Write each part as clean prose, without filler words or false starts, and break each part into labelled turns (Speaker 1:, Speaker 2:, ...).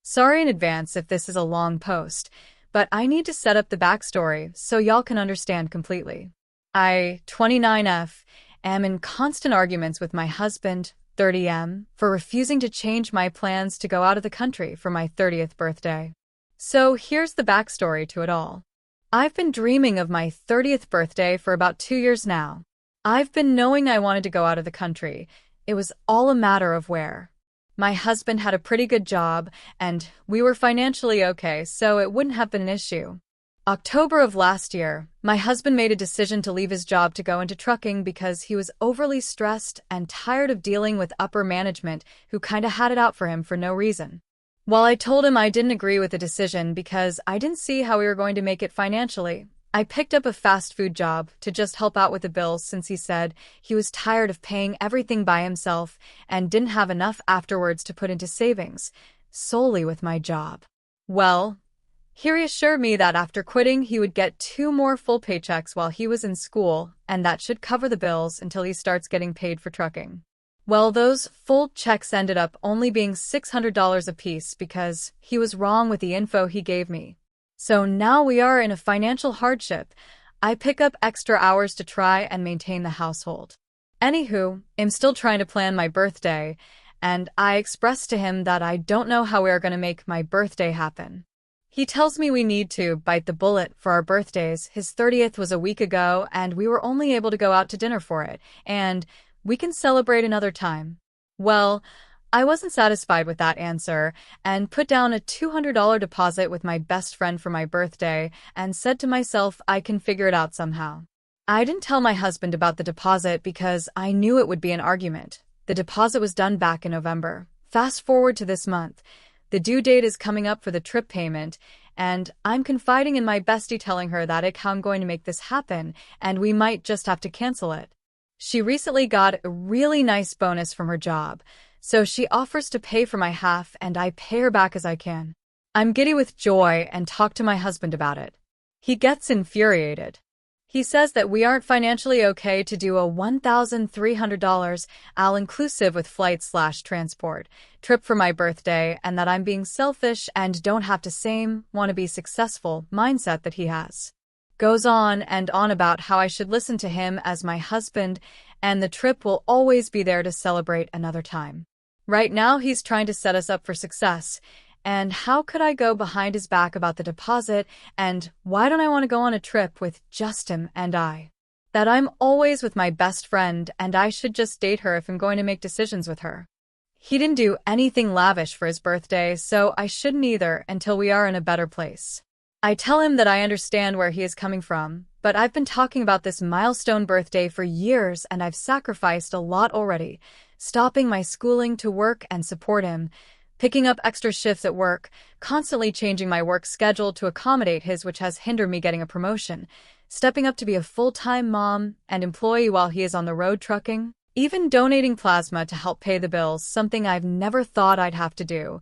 Speaker 1: Sorry in advance if this is a long post, but I need to set up the backstory so y'all can understand completely. I, 29F, am in constant arguments with my husband, 30M, for refusing to change my plans to go out of the country for my 30th birthday. So here's the backstory to it all. I've been dreaming of my 30th birthday for about 2 years now. I've been knowing I wanted to go out of the country. It was all a matter of where. My husband had a pretty good job, and we were financially okay, so it wouldn't have been an issue. October of last year, my husband made a decision to leave his job to go into trucking because he was overly stressed and tired of dealing with upper management who kinda had it out for him for no reason. While I told him I didn't agree with the decision because I didn't see how we were going to make it financially, I picked up a fast food job to just help out with the bills since he said he was tired of paying everything by himself and didn't have enough afterwards to put into savings, solely with my job. Well, he reassured me that after quitting he would get 2 more full paychecks while he was in school, and that should cover the bills until he starts getting paid for trucking. Well, those full checks ended up only being $600 apiece because he was wrong with the info he gave me. So now we are in a financial hardship. I pick up extra hours to try and maintain the household. Anywho, I'm still trying to plan my birthday, and I expressed to him that I don't know how we are going to make my birthday happen. He tells me we need to bite the bullet for our birthdays. His 30th was a week ago, and we were only able to go out to dinner for it, and we can celebrate another time. Well, I wasn't satisfied with that answer and put down a $200 deposit with my best friend for my birthday and said to myself I can figure it out somehow. I didn't tell my husband about the deposit because I knew it would be an argument. The deposit was done back in November. Fast forward to this month. The due date is coming up for the trip payment, and I'm confiding in my bestie telling her that how I'm going to make this happen and we might just have to cancel it. She recently got a really nice bonus from her job, so she offers to pay for my half and I pay her back as I can. I'm giddy with joy and talk to my husband about it. He gets infuriated. He says that we aren't financially okay to do a $1,300 all-inclusive with flight/transport trip for my birthday and that I'm being selfish and don't have the same wanna-be successful mindset that he has. Goes on and on about how I should listen to him as my husband and the trip will always be there to celebrate another time. Right now he's trying to set us up for success, and how could I go behind his back about the deposit and why don't I want to go on a trip with just him and I? That I'm always with my best friend and I should just date her if I'm going to make decisions with her. He didn't do anything lavish for his birthday, so I shouldn't either until we are in a better place. I tell him that I understand where he is coming from, but I've been talking about this milestone birthday for years and I've sacrificed a lot already, stopping my schooling to work and support him, picking up extra shifts at work, constantly changing my work schedule to accommodate his, which has hindered me getting a promotion, stepping up to be a full-time mom and employee while he is on the road trucking, even donating plasma to help pay the bills, something I've never thought I'd have to do,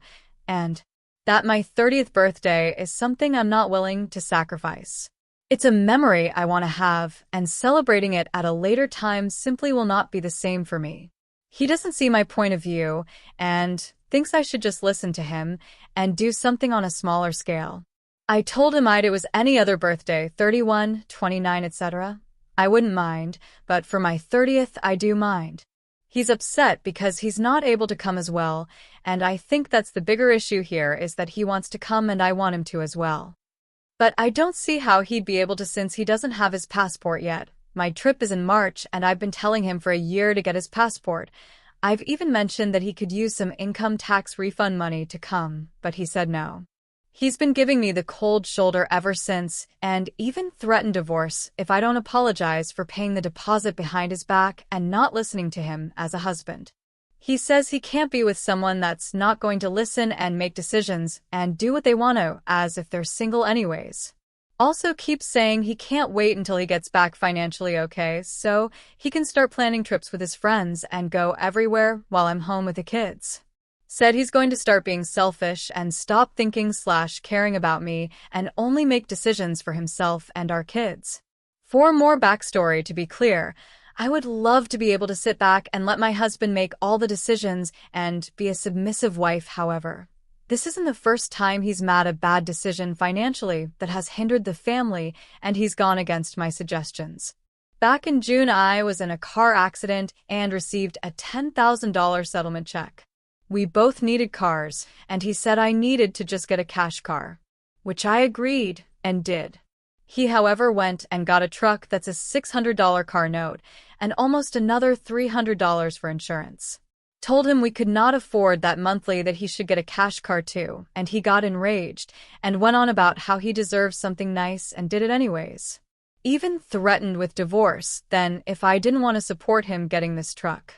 Speaker 1: and that my 30th birthday is something I'm not willing to sacrifice. It's a memory I want to have, and celebrating it at a later time simply will not be the same for me. He doesn't see my point of view, and thinks I should just listen to him and do something on a smaller scale. I told him it was any other birthday, 31, 29, etc. I wouldn't mind, but for my 30th I do mind. He's upset because he's not able to come as well, and I think that's the bigger issue here is that he wants to come and I want him to as well. But I don't see how he'd be able to since he doesn't have his passport yet. My trip is in March and I've been telling him for a year to get his passport. I've even mentioned that he could use some income tax refund money to come, but he said no. He's been giving me the cold shoulder ever since, and even threatened divorce if I don't apologize for paying the deposit behind his back and not listening to him as a husband. He says he can't be with someone that's not going to listen and make decisions and do what they want to, as if they're single anyways. Also keeps saying he can't wait until he gets back financially okay, so he can start planning trips with his friends and go everywhere while I'm home with the kids. Said he's going to start being selfish and stop thinking/caring about me and only make decisions for himself and our kids. For more backstory, to be clear, I would love to be able to sit back and let my husband make all the decisions and be a submissive wife, however. This isn't the first time he's made a bad decision financially that has hindered the family, and he's gone against my suggestions. Back in June, I was in a car accident and received a $10,000 settlement check. We both needed cars, and he said I needed to just get a cash car, which I agreed and did. He, however, went and got a truck that's a $600 car note and almost another $300 for insurance. Told him we could not afford that monthly, that he should get a cash car too, and he got enraged and went on about how he deserves something nice and did it anyways. Even threatened with divorce then if I didn't want to support him getting this truck.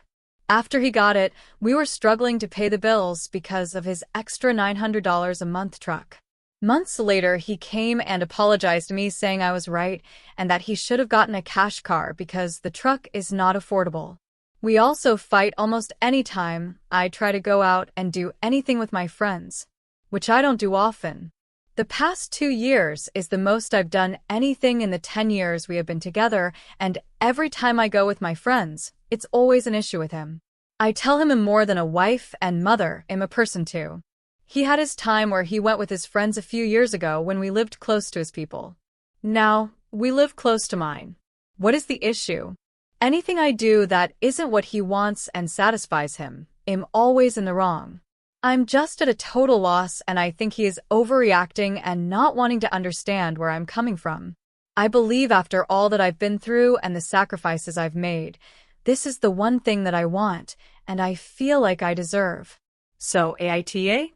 Speaker 1: After he got it, we were struggling to pay the bills because of his extra $900 a month truck. Months later, he came and apologized to me, saying I was right and that he should have gotten a cash car because the truck is not affordable. We also fight almost any time I try to go out and do anything with my friends, which I don't do often. The past 2 years is the most I've done anything in the 10 years we have been together, and every time I go with my friends, it's always an issue with him. I tell him I'm more than a wife and mother, I'm a person too. He had his time where he went with his friends a few years ago when we lived close to his people. Now, we live close to mine. What is the issue? Anything I do that isn't what he wants and satisfies him, I'm always in the wrong. I'm just at a total loss, and I think he is overreacting and not wanting to understand where I'm coming from. I believe after all that I've been through and the sacrifices I've made, this is the one thing that I want, and I feel like I deserve.
Speaker 2: So, AITA?